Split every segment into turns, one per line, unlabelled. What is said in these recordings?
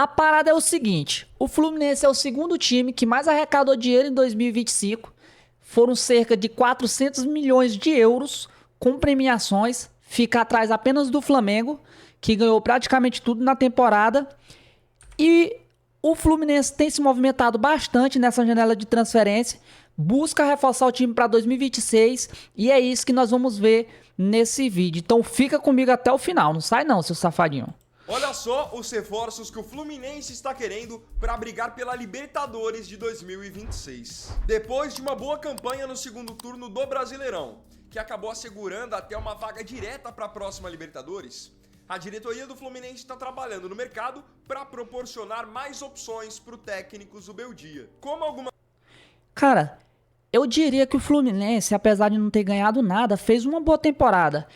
A parada é o seguinte, o Fluminense é o segundo time que mais arrecadou dinheiro em 2025. Foram cerca de 400 milhões de euros com premiações. Fica atrás apenas do Flamengo, que ganhou praticamente tudo na temporada. E o Fluminense tem se movimentado bastante nessa janela de transferência. Busca reforçar o time para 2026. E é isso que nós vamos ver nesse vídeo. Então fica comigo até o final. Não sai não, seu safadinho.
Olha só os reforços que o Fluminense está querendo para brigar pela Libertadores de 2026. Depois de uma boa campanha no segundo turno do Brasileirão, que acabou assegurando até uma vaga direta para a próxima Libertadores, a diretoria do Fluminense está trabalhando no mercado para proporcionar mais opções para o técnico Zubeldia. Como alguma...
Cara, eu diria que o Fluminense, apesar de não ter ganhado nada, fez uma boa temporada.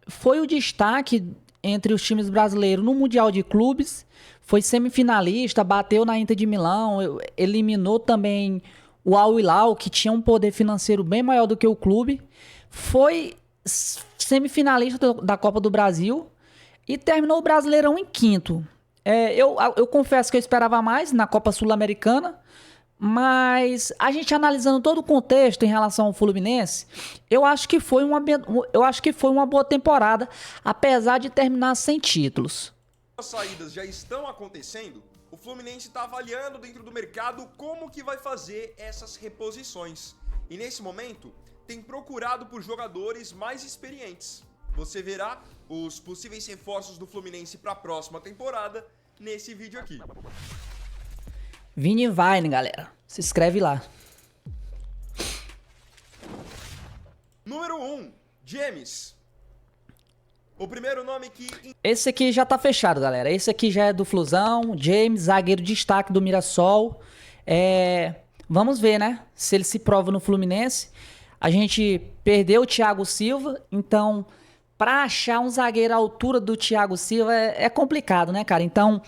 Foi o destaque entre os times brasileiros no Mundial de Clubes, foi semifinalista, bateu na Inter de Milão, eliminou também o Al Hilal, que tinha um poder financeiro bem maior do que o clube, foi semifinalista da Copa do Brasil e terminou o Brasileirão em quinto. Eu confesso que eu esperava mais na Copa Sul-Americana, mas a gente analisando todo o contexto em relação ao Fluminense, eu acho que foi uma boa temporada, apesar de terminar sem títulos.
As saídas já estão acontecendo, o Fluminense está avaliando dentro do mercado como que vai fazer essas reposições. E nesse momento, tem procurado por jogadores mais experientes. Você verá os possíveis reforços do Fluminense para a próxima temporada nesse vídeo aqui.
Vini Vine, galera. Se inscreve lá.
Número 1, James. O primeiro nome que...
Esse aqui já tá fechado, galera. Esse aqui já é do Flusão. James, zagueiro de destaque do Mirassol. Vamos ver, né? Se ele se prova no Fluminense. A gente perdeu o Thiago Silva. Então, pra achar um zagueiro à altura do Thiago Silva é complicado, né, cara? Então...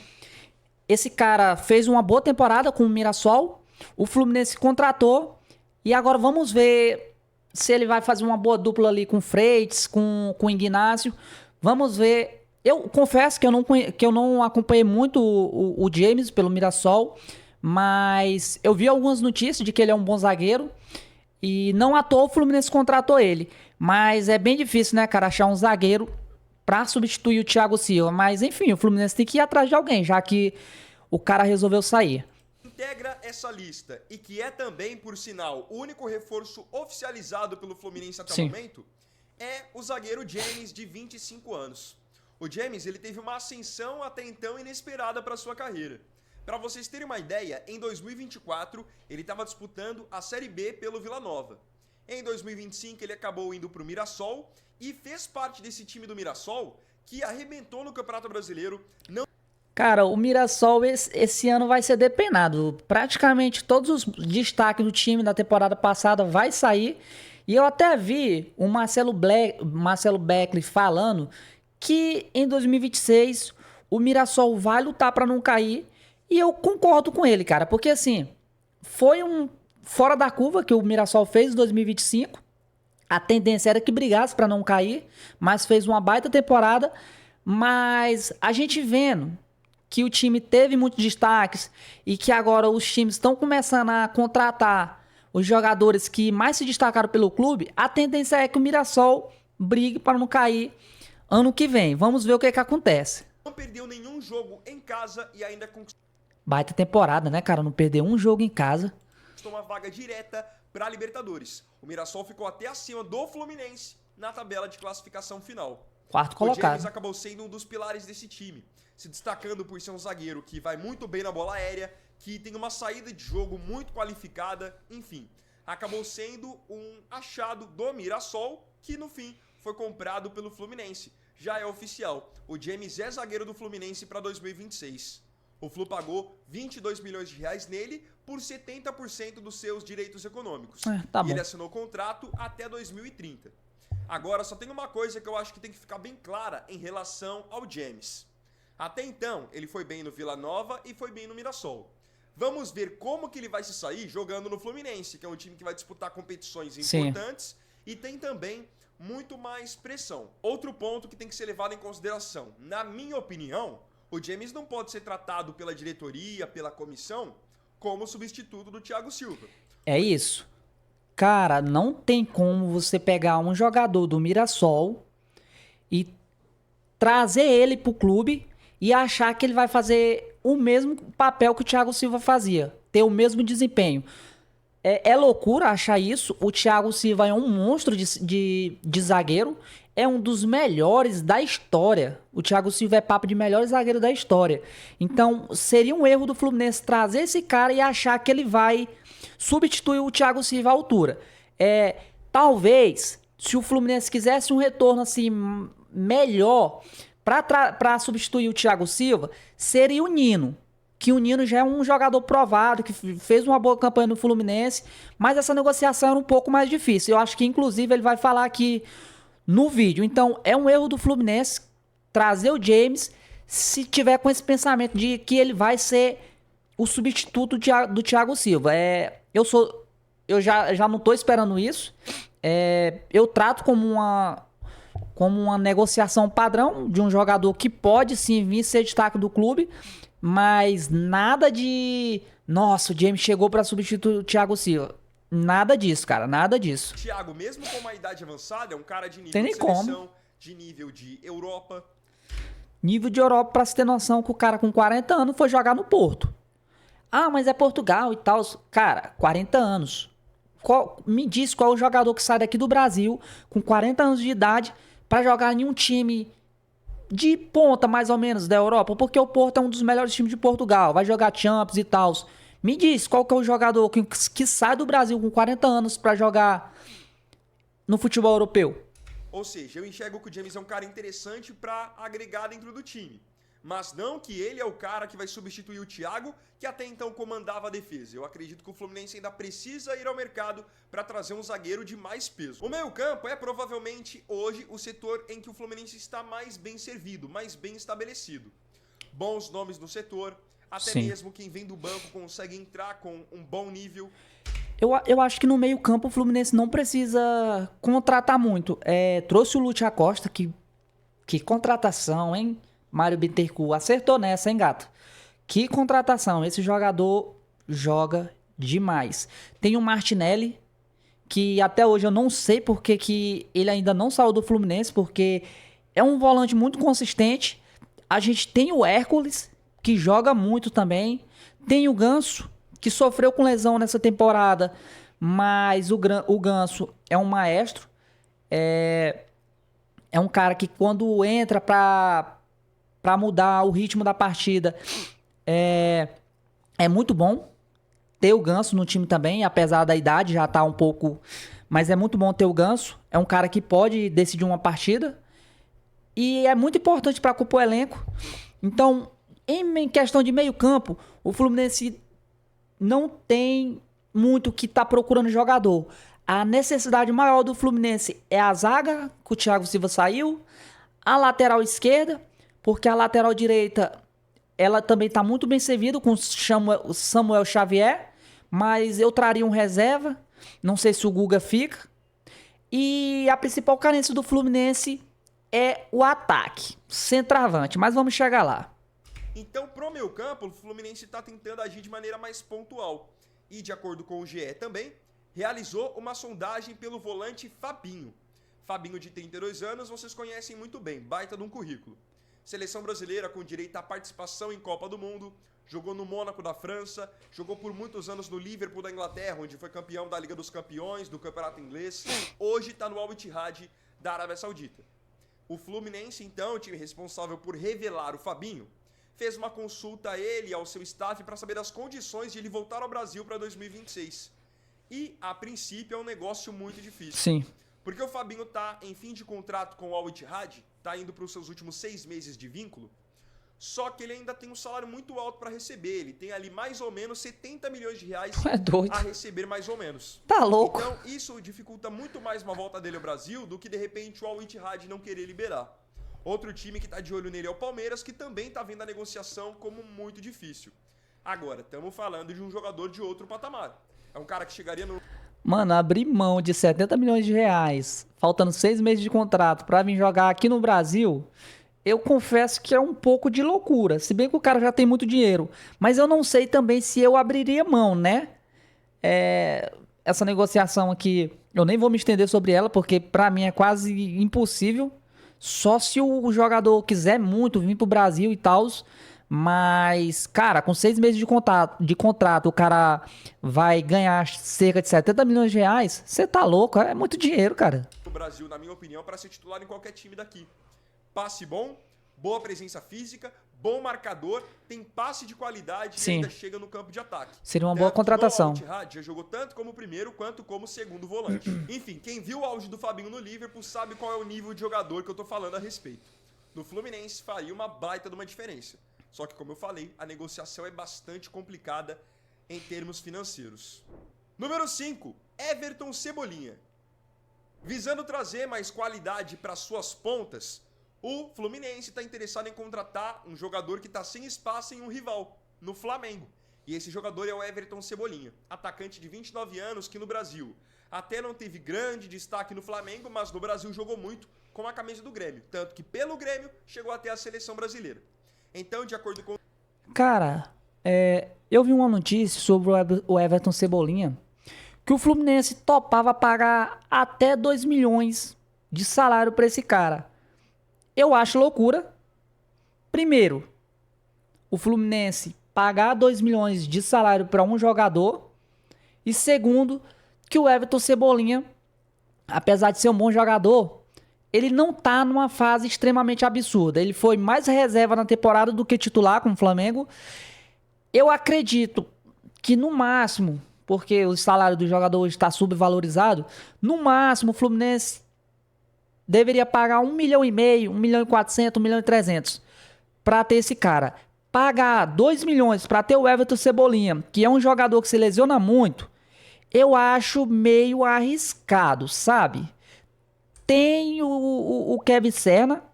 Esse cara fez uma boa temporada com o Mirassol, o Fluminense contratou e agora vamos ver se ele vai fazer uma boa dupla ali com o Freitas, com o Ignacio. Vamos ver. Eu confesso que eu não acompanhei muito o James pelo Mirassol, mas eu vi algumas notícias de que ele é um bom zagueiro e não à toa o Fluminense contratou ele. Mas é bem difícil, né, cara, achar um zagueiro pra substituir o Thiago Silva. Mas, enfim, o Fluminense tem que ir atrás de alguém, já que o cara resolveu sair.
Integra essa lista e que é também, por sinal, o único reforço oficializado pelo Fluminense até o momento, é o zagueiro James, de 25 anos. O James, ele teve uma ascensão até então inesperada para sua carreira. Para vocês terem uma ideia, em 2024, ele estava disputando a Série B pelo Vila Nova. Em 2025, ele acabou indo para o Mirassol e fez parte desse time do Mirassol que arrebentou no Campeonato Brasileiro.
Cara, o Mirassol esse ano vai ser depenado. Praticamente todos os destaques do time da temporada passada vai sair. E eu até vi o Marcelo Beckley falando que em 2026 o Mirassol vai lutar para não cair. E eu concordo com ele, cara. Porque assim, foi um fora da curva que o Mirassol fez em 2025. A tendência era que brigasse para não cair, mas fez uma baita temporada. Mas a gente vendo que o time teve muitos destaques e que agora os times estão começando a contratar os jogadores que mais se destacaram pelo clube, a tendência é que o Mirassol brigue para não cair ano que vem. Vamos ver o que acontece.
Não perdeu nenhum jogo em casa e ainda conquistou
baita temporada, né, cara? Não perder um jogo em casa.
Uma vaga direta para a Libertadores. O Mirassol ficou até acima do Fluminense na tabela de classificação final.
Quarto colocado.
O James acabou sendo um dos pilares desse time, se destacando por ser um zagueiro que vai muito bem na bola aérea, que tem uma saída de jogo muito qualificada, enfim. Acabou sendo um achado do Mirassol, que no fim foi comprado pelo Fluminense. Já é oficial, o James é zagueiro do Fluminense para 2026. O Flu pagou 22 milhões de reais nele por 70% dos seus direitos econômicos.
Tá bom.
E ele assinou contrato até 2030. Agora, só tem uma coisa que eu acho que tem que ficar bem clara em relação ao James. Até então, ele foi bem no Vila Nova e foi bem no Mirassol. Vamos ver como que ele vai se sair jogando no Fluminense, que é um time que vai disputar competições importantes e tem também muito mais pressão. Outro ponto que tem que ser levado em consideração, na minha opinião, O James não pode ser tratado pela diretoria, pela comissão, como substituto do Thiago Silva.
É isso. Cara, não tem como você pegar um jogador do Mirassol e trazer ele pro clube e achar que ele vai fazer o mesmo papel que o Thiago Silva fazia, ter o mesmo desempenho. É loucura achar isso. O Thiago Silva é um monstro de zagueiro, é um dos melhores da história. O Thiago Silva é papo de melhor zagueiro da história. Então, seria um erro do Fluminense trazer esse cara e achar que ele vai substituir o Thiago Silva à altura. Talvez, se o Fluminense quisesse um retorno assim melhor para substituir o Thiago Silva, seria o Nino. Que o Nino já é um jogador provado, que fez uma boa campanha no Fluminense, mas essa negociação era um pouco mais difícil. Eu acho que, inclusive, ele vai falar aqui no vídeo. Então, é um erro do Fluminense trazer o James se tiver com esse pensamento de que ele vai ser o substituto do Thiago Silva. Eu já não estou esperando isso. Eu trato como uma negociação padrão de um jogador que pode sim vir ser destaque do clube, mas nada de... Nossa, o James chegou para substituir o Thiago Silva. Nada disso, cara. Nada disso.
Thiago, mesmo com uma idade avançada, é um cara de nível
Tem
de
nem
seleção,
como.
de nível de Europa.
Nível de Europa, pra se ter noção que o cara com 40 anos foi jogar no Porto. Ah, mas é Portugal e tal. Cara, 40 anos. Me diz qual é o jogador que sai daqui do Brasil com 40 anos de idade pra jogar em um time de ponta, mais ou menos, da Europa, porque o Porto é um dos melhores times de Portugal, vai jogar Champions e tal. Me diz, qual que é o jogador que sai do Brasil com 40 anos pra jogar no futebol europeu?
Ou seja, eu enxergo que o James é um cara interessante pra agregar dentro do time. Mas não que ele é o cara que vai substituir o Thiago, que até então comandava a defesa. Eu acredito que o Fluminense ainda precisa ir ao mercado para trazer um zagueiro de mais peso. O meio-campo é provavelmente hoje o setor em que o Fluminense está mais bem servido, mais bem estabelecido. Bons nomes no setor, até
Sim.
mesmo quem vem do banco consegue entrar com um bom nível.
Eu acho que no meio-campo o Fluminense não precisa contratar muito. Trouxe o Lúcio Acosta, que contratação, hein? Mário Bittencourt acertou nessa, hein, gato? Que contratação. Esse jogador joga demais. Tem o Martinelli, que até hoje eu não sei porque que ele ainda não saiu do Fluminense, porque é um volante muito consistente. A gente tem o Hércules, que joga muito também. Tem o Ganso, que sofreu com lesão nessa temporada, mas o Ganso é um maestro. É um cara que quando entra pra mudar o ritmo da partida, é muito bom ter o Ganso no time também, apesar da idade já tá um pouco, mas é muito bom ter o Ganso. É um cara que pode decidir uma partida e é muito importante para compor o elenco. Então, em questão de meio campo, o Fluminense não tem muito que tá procurando jogador. A necessidade maior do Fluminense é a zaga, que o Thiago Silva saiu, a lateral esquerda, porque a lateral direita ela também está muito bem servida com o Samuel Xavier, mas eu traria um reserva, não sei se o Guga fica. E a principal carência do Fluminense é o ataque, centroavante, mas vamos chegar lá.
Então, pro meio campo, o Fluminense está tentando agir de maneira mais pontual. E, de acordo com o GE também, realizou uma sondagem pelo volante Fabinho. Fabinho, de 32 anos, vocês conhecem muito bem, baita de um currículo. Seleção brasileira com direito à participação em Copa do Mundo, jogou no Mônaco da França, jogou por muitos anos no Liverpool da Inglaterra, onde foi campeão da Liga dos Campeões, do Campeonato Inglês, hoje está no Al Ittihad da Arábia Saudita. O Fluminense, então, o time responsável por revelar o Fabinho, fez uma consulta a ele e ao seu staff para saber as condições de ele voltar ao Brasil para 2026. E, a princípio, é um negócio muito difícil.
Sim.
Porque o Fabinho tá em fim de contrato com o Al Ittihad, tá indo para os seus últimos 6 meses de vínculo, só que ele ainda tem um salário muito alto para receber. Ele tem ali mais ou menos 70 milhões de reais a receber mais ou menos.
Tá louco.
Então isso dificulta muito mais uma volta dele ao Brasil do que de repente o Al Ittihad não querer liberar. Outro time que tá de olho nele é o Palmeiras, que também tá vendo a negociação como muito difícil. Agora, estamos falando de um jogador de outro patamar. É um cara que chegaria no...
Mano, abrir mão de 70 milhões de reais, faltando 6 meses de contrato, pra vir jogar aqui no Brasil, eu confesso que é um pouco de loucura. Se bem que o cara já tem muito dinheiro. Mas eu não sei também se eu abriria mão, né? Essa negociação aqui, eu nem vou me estender sobre ela, porque pra mim é quase impossível. Só se o jogador quiser muito vir pro Brasil e tal. Mas, cara, com 6 meses de contrato, o cara vai ganhar cerca de 70 milhões de reais. Você tá louco? É muito dinheiro, cara.
O Brasil, na minha opinião, para ser titular em qualquer time daqui. Passe bom, boa presença física, bom marcador, tem passe de qualidade
Sim.
e ainda chega no campo de ataque.
Seria uma boa contratação.
O Al-Ittihad já jogou tanto como primeiro quanto como segundo volante. Enfim, quem viu o auge do Fabinho no Liverpool sabe qual é o nível de jogador que eu tô falando a respeito. No Fluminense faria uma baita de uma diferença. Só que, como eu falei, a negociação é bastante complicada em termos financeiros. Número 5, Everton Cebolinha. Visando trazer mais qualidade para suas pontas, o Fluminense está interessado em contratar um jogador que está sem espaço em um rival, no Flamengo. E esse jogador é o Everton Cebolinha, atacante de 29 anos que no Brasil até não teve grande destaque no Flamengo, mas no Brasil jogou muito com a camisa do Grêmio. Tanto que pelo Grêmio chegou até a seleção brasileira. Então, de acordo com...
Cara, eu vi uma notícia sobre o Everton Cebolinha, que o Fluminense topava pagar até 2 milhões de salário para esse cara. Eu acho loucura. Primeiro, o Fluminense pagar 2 milhões de salário para um jogador. E segundo, que o Everton Cebolinha, apesar de ser um bom jogador, ele não tá numa fase extremamente absurda. Ele foi mais reserva na temporada do que titular com o Flamengo. Eu acredito que no máximo, porque o salário do jogador hoje está subvalorizado, no máximo o Fluminense deveria pagar 1,5 milhão, 1,4 milhão, 1,3 milhão para ter esse cara. Pagar 2 milhões para ter o Everton Cebolinha, que é um jogador que se lesiona muito, eu acho meio arriscado, sabe? Tem o Kevin Serna,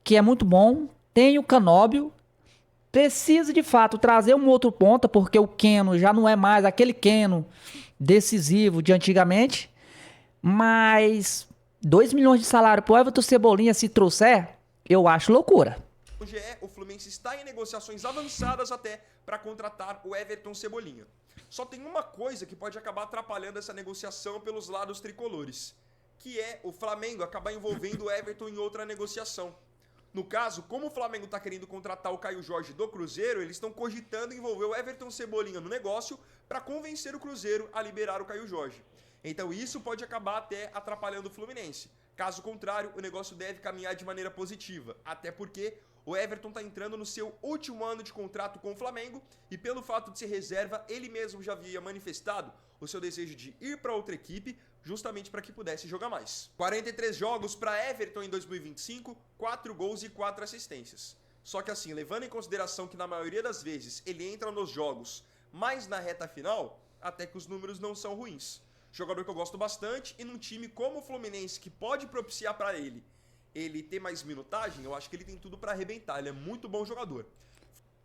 que é muito bom. Tem o Canóbio. Precisa, de fato, trazer um outro ponta, porque o Keno já não é mais aquele Keno decisivo de antigamente. Mas 2 milhões de salário pro Everton Cebolinha, se trouxer, eu acho loucura.
O GE, o Fluminense está em negociações avançadas até para contratar o Everton Cebolinha. Só tem uma coisa que pode acabar atrapalhando essa negociação pelos lados tricolores, que é o Flamengo acabar envolvendo o Everton em outra negociação. No caso, como o Flamengo está querendo contratar o Caio Jorge do Cruzeiro, eles estão cogitando envolver o Everton Cebolinha no negócio para convencer o Cruzeiro a liberar o Caio Jorge. Então isso pode acabar até atrapalhando o Fluminense. Caso contrário, o negócio deve caminhar de maneira positiva, até porque o Everton está entrando no seu último ano de contrato com o Flamengo e pelo fato de ser reserva, ele mesmo já havia manifestado o seu desejo de ir para outra equipe, justamente para que pudesse jogar mais. 43 jogos para Everton em 2025, 4 gols e 4 assistências. Só que assim, levando em consideração que na maioria das vezes ele entra nos jogos mais na reta final, até que os números não são ruins. Jogador que eu gosto bastante e num time como o Fluminense, que pode propiciar para ele ter mais minutagem, eu acho que ele tem tudo para arrebentar. Ele é muito bom jogador.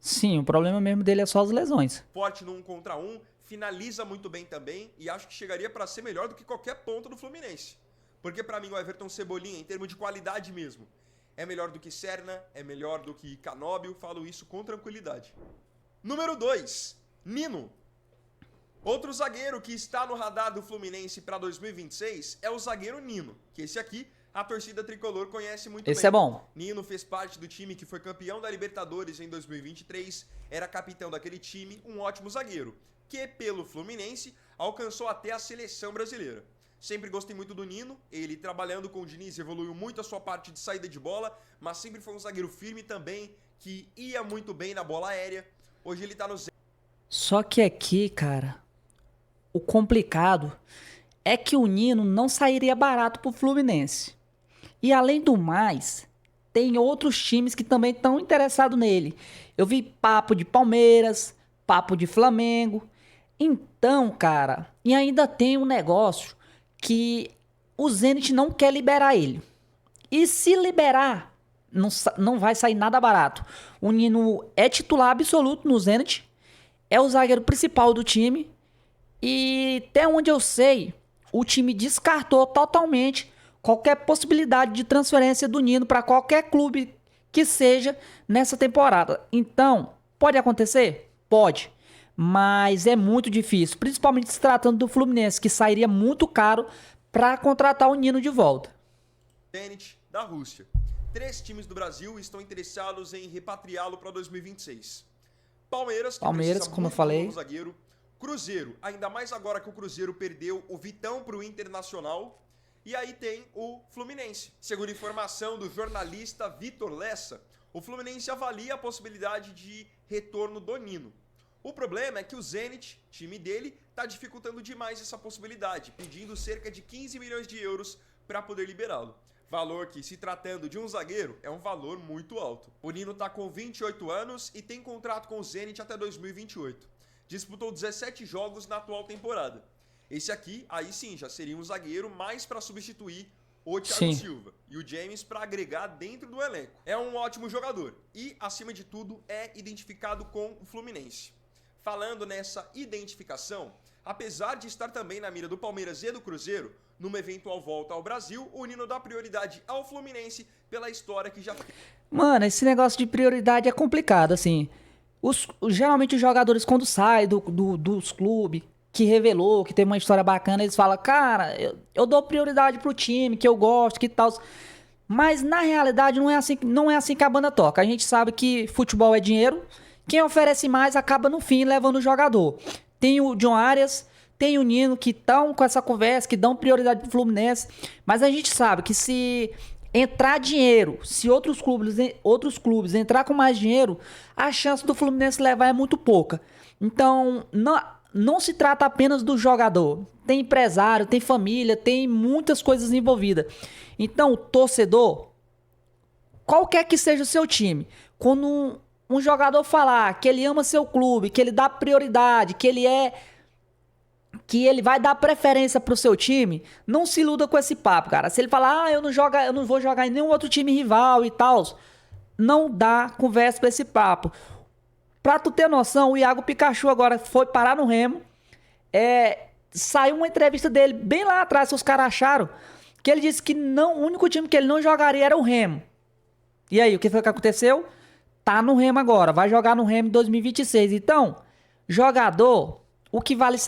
Sim, o problema mesmo dele é só as lesões.
Forte no 1 contra 1, finaliza muito bem também e acho que chegaria para ser melhor do que qualquer ponta do Fluminense. Porque para mim o Everton Cebolinha, em termos de qualidade mesmo, é melhor do que Serna, é melhor do que Canóbio, falo isso com tranquilidade. Número 2, Nino. Outro zagueiro que está no radar do Fluminense para 2026 é o zagueiro Nino, que esse aqui a torcida tricolor conhece muito bem.
Esse é bom.
Nino fez parte do time que foi campeão da Libertadores em 2023, era capitão daquele time, um ótimo zagueiro, que pelo Fluminense alcançou até a seleção brasileira. Sempre gostei muito do Nino, ele trabalhando com o Diniz evoluiu muito a sua parte de saída de bola, mas sempre foi um zagueiro firme também, que ia muito bem na bola aérea. Hoje ele tá no...
Só que aqui, cara, o complicado é que o Nino não sairia barato pro Fluminense. E além do mais, tem outros times que também estão interessados nele. Eu vi papo de Palmeiras, papo de Flamengo. Então, cara, e ainda tem um negócio que o Zenit não quer liberar ele. E se liberar, não vai sair nada barato. O Nino é titular absoluto no Zenit, é o zagueiro principal do time. E até onde eu sei, o time descartou totalmente qualquer possibilidade de transferência do Nino para qualquer clube que seja nessa temporada. Então, pode acontecer? Pode. Mas é muito difícil, principalmente se tratando do Fluminense, que sairia muito caro para contratar o Nino de volta.
Zenit, da Rússia. 3 times do Brasil estão interessados em repatriá-lo para 2026. Palmeiras,
Como eu falei.
Do novo zagueiro. Cruzeiro, ainda mais agora que o Cruzeiro perdeu o Vitão para o Internacional. E aí tem o Fluminense. Segundo informação do jornalista Vitor Lessa, o Fluminense avalia a possibilidade de retorno do Nino. O problema é que o Zenit, time dele, está dificultando demais essa possibilidade, pedindo cerca de 15 milhões de euros para poder liberá-lo. Valor que, se tratando de um zagueiro, é um valor muito alto. O Nino está com 28 anos e tem contrato com o Zenit até 2028. Disputou 17 jogos na atual temporada. Esse aqui, aí sim, já seria um zagueiro mais para substituir o Thiago Silva. E o James para agregar dentro do elenco. É um ótimo jogador e, acima de tudo, é identificado com o Fluminense. Falando nessa identificação, apesar de estar também na mira do Palmeiras e do Cruzeiro, numa eventual volta ao Brasil, o Nino dá prioridade ao Fluminense pela história que já tem.
Mano, esse negócio de prioridade é complicado, assim. Geralmente os jogadores, quando saem dos clubes, que revelou, que tem uma história bacana, eles falam, cara, eu dou prioridade pro time, que eu gosto, que tal. Mas na realidade não é assim que a banda toca. A gente sabe que futebol é dinheiro. Quem oferece mais acaba no fim levando o jogador. Tem o John Arias, tem o Nino que estão com essa conversa, que dão prioridade pro Fluminense. Mas a gente sabe que se entrar dinheiro, se outros clubes entrar com mais dinheiro, a chance do Fluminense levar é muito pouca. Então, não se trata apenas do jogador. Tem empresário, tem família, tem muitas coisas envolvidas. Então, o torcedor, qualquer que seja o seu time, quando um jogador falar que ele ama seu clube, que ele dá prioridade, que ele vai dar preferência pro seu time, não se iluda com esse papo, cara. Se ele falar, eu não vou jogar em nenhum outro time rival e tal, não dá conversa pra esse papo. Pra tu ter noção, o Iago Pikachu agora foi parar no Remo. Saiu uma entrevista dele bem lá atrás, se os caras acharam, que ele disse que o único time que ele não jogaria era o Remo. E aí, o que foi que aconteceu? Tá no Remo agora, vai jogar no Remo em 2026. Então, jogador, o que vale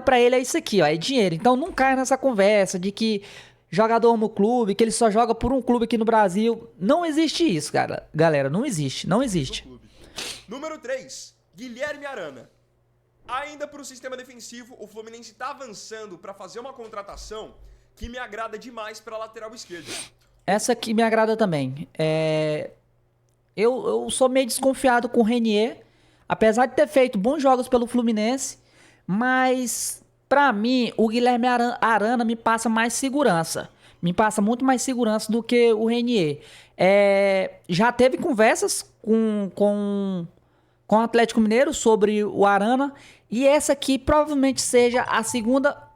pra ele é isso aqui, ó, é dinheiro. Então não caia nessa conversa de que jogador ama o clube, que ele só joga por um clube aqui no Brasil. Não existe isso, cara. Galera, não existe.
Número 3, Guilherme Arana. Ainda para o sistema defensivo, o Fluminense está avançando para fazer uma contratação que me agrada demais para a lateral esquerda.
Essa aqui me agrada também. Eu sou meio desconfiado com o Renier, apesar de ter feito bons jogos pelo Fluminense, mas pra mim o Guilherme Arana me passa mais segurança. Me passa muito mais segurança do que o Renier. Já teve conversas com o Atlético Mineiro sobre o Arana, e essa aqui provavelmente seja a segunda...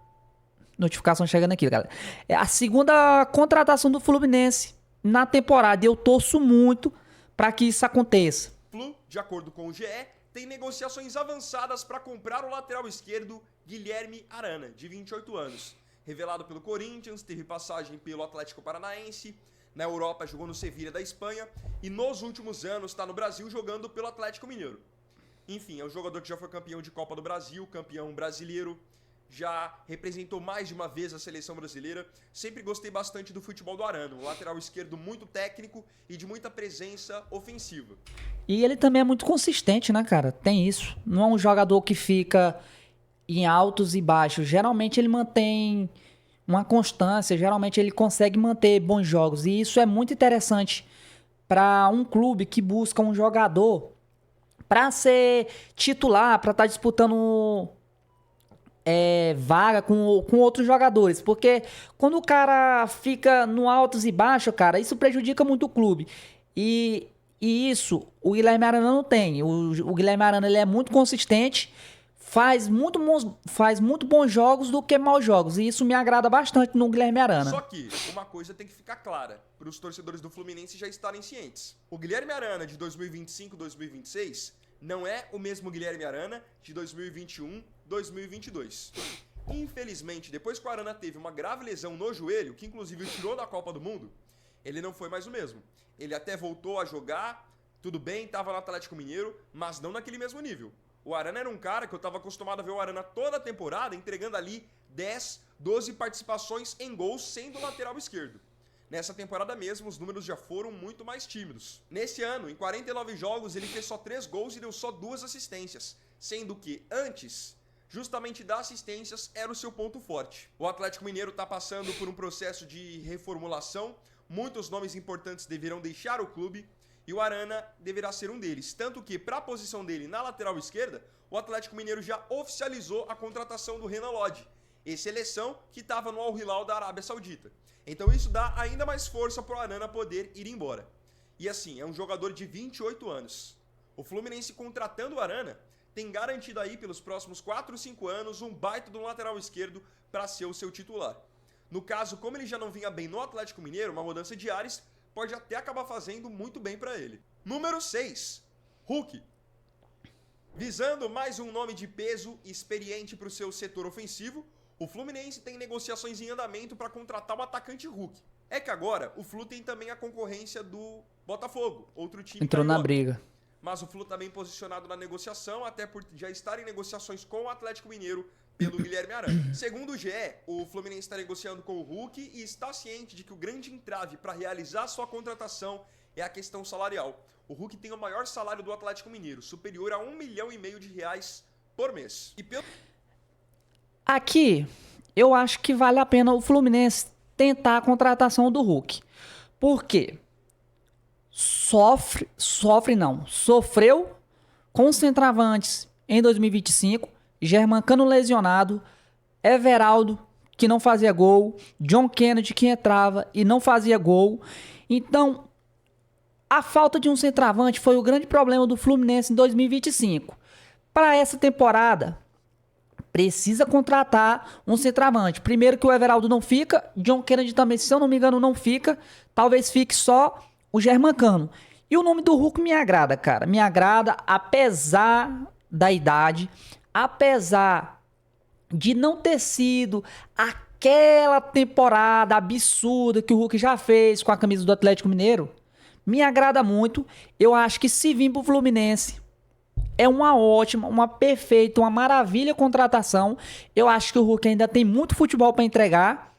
Notificação chegando aqui, galera. É a segunda contratação do Fluminense na temporada, e eu torço muito para que isso aconteça.
Flu, de acordo com o GE, tem negociações avançadas para comprar o lateral esquerdo Guilherme Arana, de 28 anos. Revelado pelo Corinthians, teve passagem pelo Atlético Paranaense, na Europa jogou no Sevilla da Espanha e nos últimos anos está no Brasil jogando pelo Atlético Mineiro. Enfim, é um jogador que já foi campeão de Copa do Brasil, campeão brasileiro, já representou mais de uma vez a seleção brasileira. Sempre gostei bastante do futebol do Arana, um lateral esquerdo muito técnico e de muita presença ofensiva.
E ele também é muito consistente, né, cara? Tem isso. Não é um jogador que fica em altos e baixos. Geralmente ele mantém uma constância, geralmente ele consegue manter bons jogos. E isso é muito interessante para um clube que busca um jogador para ser titular, para estar disputando vaga com outros jogadores, porque quando o cara fica no altos e baixos, cara, isso prejudica muito o clube, e isso o Guilherme Arana não tem. O Guilherme Arana, ele é muito consistente, faz muito bons jogos do que maus jogos, e isso me agrada bastante no Guilherme Arana.
Só que uma coisa tem que ficar clara para os torcedores do Fluminense já estarem cientes: o Guilherme Arana de 2025-2026 não é o mesmo Guilherme Arana de 2021-2022. Infelizmente, depois que o Arana teve uma grave lesão no joelho, que inclusive o tirou da Copa do Mundo, ele não foi mais o mesmo. Ele até voltou a jogar, tudo bem, estava no Atlético Mineiro, mas não naquele mesmo nível. O Arana era um cara que eu estava acostumado a ver o Arana toda a temporada entregando ali 10, 12 participações em gols sendo lateral esquerdo. Nessa temporada mesmo, os números já foram muito mais tímidos. Nesse ano, em 49 jogos, ele fez só 3 gols e deu só 2 assistências, sendo que antes, justamente dar assistências era o seu ponto forte. O Atlético Mineiro está passando por um processo de reformulação, muitos nomes importantes deverão deixar o clube, e o Arana deverá ser um deles. Tanto que, para a posição dele na lateral esquerda, o Atlético Mineiro já oficializou a contratação do Renan Lodge, ex-seleção que estava no Al Hilal da Arábia Saudita. Então isso dá ainda mais força para o Arana poder ir embora. E assim, é um jogador de 28 anos. O Fluminense contratando o Arana tem garantido aí pelos próximos 4 ou 5 anos um baita de um lateral esquerdo para ser o seu titular. No caso, como ele já não vinha bem no Atlético Mineiro, uma mudança de ares pode até acabar fazendo muito bem para ele. Número 6, Hulk. Visando mais um nome de peso e experiente para o seu setor ofensivo, o Fluminense tem negociações em andamento para contratar o atacante Hulk. É que agora o Flu tem também a concorrência do Botafogo, outro time
entrou na
carioca.
briga.
Mas o Flu também posicionado na negociação, até por já estar em negociações com o Atlético Mineiro pelo Guilherme Arana. Segundo o GE, o Fluminense está negociando com o Hulk e está ciente de que o grande entrave para realizar sua contratação é a questão salarial. O Hulk tem o maior salário do Atlético Mineiro, superior a R$1,5 milhão por mês. E pelo...
Aqui, eu acho que vale a pena o Fluminense tentar a contratação do Hulk. Por quê? Sofreu com os centravantes em 2025, Germancano lesionado, Everaldo, que não fazia gol, John Kennedy, que entrava e não fazia gol. Então, a falta de um centroavante foi o grande problema do Fluminense em 2025. Para essa temporada, precisa contratar um centroavante. Primeiro que o Everaldo não fica, John Kennedy também, se eu não me engano, não fica. Talvez fique só o Germancano. E o nome do Hulk me agrada, cara. Me agrada, apesar da idade, apesar de não ter sido aquela temporada absurda que o Hulk já fez com a camisa do Atlético Mineiro. Me agrada muito. Eu acho que se vir pro Fluminense, é uma ótima, uma perfeita, uma maravilha contratação. Eu acho que o Hulk ainda tem muito futebol para entregar.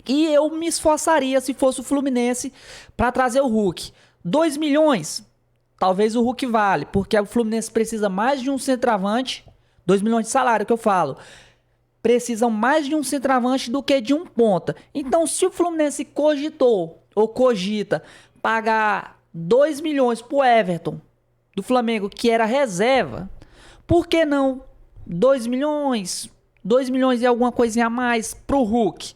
E eu me esforçaria, se fosse o Fluminense, para trazer o Hulk. 2 milhões, talvez o Hulk vale, porque o Fluminense precisa mais de um centroavante. 2 milhões de salário que eu falo. Precisam mais de um centroavante do que de um ponta. Então, se o Fluminense cogitou ou cogita pagar 2 milhões pro Everton do Flamengo, que era reserva, por que não 2 milhões? 2 milhões e alguma coisinha a mais pro Hulk?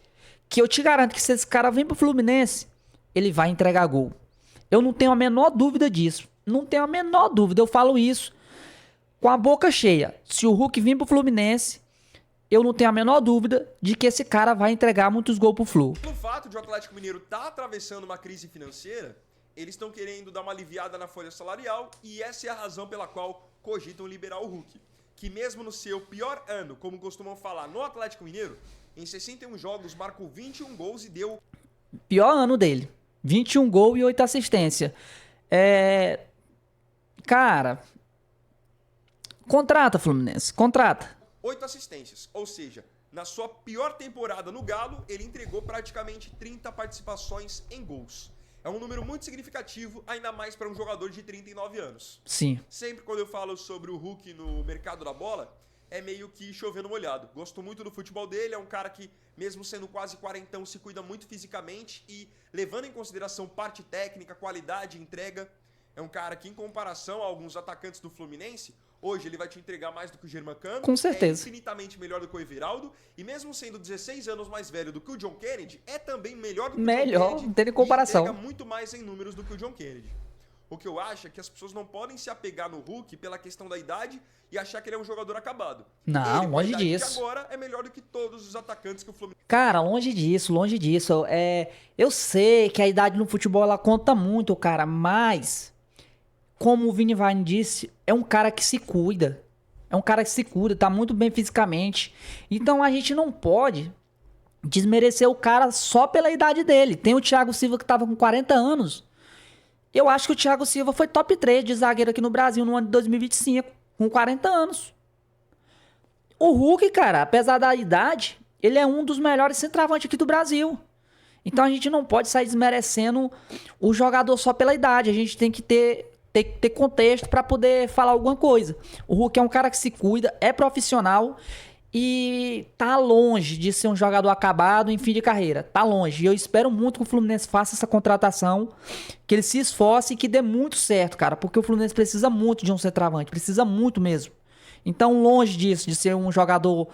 Que eu te garanto que se esse cara vem pro Fluminense, ele vai entregar gol. Eu não tenho a menor dúvida disso. Não tenho a menor dúvida. Eu falo isso com a boca cheia. Se o Hulk vir pro Fluminense, eu não tenho a menor dúvida de que esse cara vai entregar muitos gols pro Flu.
Pelo fato de o Atlético Mineiro estar atravessando uma crise financeira, eles estão querendo dar uma aliviada na folha salarial e essa é a razão pela qual cogitam liberar o Hulk. Que mesmo no seu pior ano, como costumam falar no Atlético Mineiro, em 61 jogos marcou 21 gols e deu...
Pior ano dele. 21 gols e 8 assistências. Cara, contrata, Fluminense, contrata.
8 assistências, ou seja, na sua pior temporada no Galo, ele entregou praticamente 30 participações em gols. É um número muito significativo, ainda mais para um jogador de 39 anos.
Sim.
Sempre quando eu falo sobre o Hulk no mercado da bola, é meio que chovendo molhado. Gosto muito do futebol dele, é um cara que, mesmo sendo quase quarentão, se cuida muito fisicamente e, levando em consideração parte técnica, qualidade, entrega, é um cara que, em comparação a alguns atacantes do Fluminense, hoje ele vai te entregar mais do que o Germancano.
Com certeza.
É infinitamente melhor do que o Everaldo. E mesmo sendo 16 anos mais velho do que o John Kennedy, é também melhor do que o John Kennedy.
Não tem comparação.
E entrega muito mais em números do que o John Kennedy. O que eu acho é que as pessoas não podem se apegar no Hulk pela questão da idade e achar que ele é um jogador acabado.
Não,
ele,
longe disso.
De agora é melhor do que todos os atacantes que o Fluminense...
Cara, longe disso, longe disso. Eu sei que a idade no futebol ela conta muito, cara, mas... Como o Vini Vine disse, é um cara que se cuida. É um cara que se cuida, tá muito bem fisicamente. Então a gente não pode desmerecer o cara só pela idade dele. Tem o Thiago Silva que tava com 40 anos. Eu acho que o Thiago Silva foi top 3 de zagueiro aqui no Brasil no ano de 2025, com 40 anos. O Hulk, cara, apesar da idade, ele é um dos melhores centroavantes aqui do Brasil. Então a gente não pode sair desmerecendo o jogador só pela idade. A gente tem que ter contexto para poder falar alguma coisa. O Hulk é um cara que se cuida, é profissional e tá longe de ser um jogador acabado em fim de carreira. Tá longe. E eu espero muito que o Fluminense faça essa contratação, que ele se esforce e que dê muito certo, cara. Porque o Fluminense precisa muito de um centroavante. Precisa muito mesmo. Então, longe disso, de ser um jogador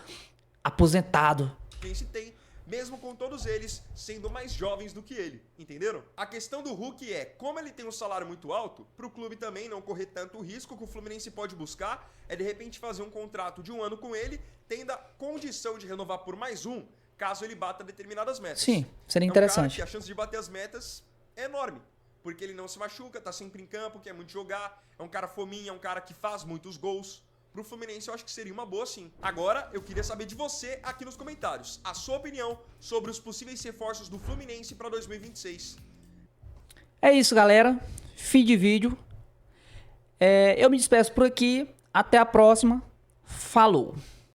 aposentado.
Se tem, mesmo com todos eles sendo mais jovens do que ele, entenderam? A questão do Hulk é, como ele tem um salário muito alto, pro clube também não correr tanto risco, que o Fluminense pode buscar é de repente fazer um contrato de 1 ano com ele, tendo a condição de renovar por mais um, caso ele bata determinadas metas.
Sim, seria
É um cara
interessante.
que a chance de bater as metas é enorme, porque ele não se machuca, tá sempre em campo, quer muito jogar, é um cara fominha, é um cara que faz muitos gols. Pro Fluminense eu acho que seria uma boa sim. Agora eu queria saber de você aqui nos comentários, a sua opinião sobre os possíveis reforços do Fluminense para 2026.
É isso, galera. Fim de vídeo. Eu me despeço por aqui. Até a próxima. Falou!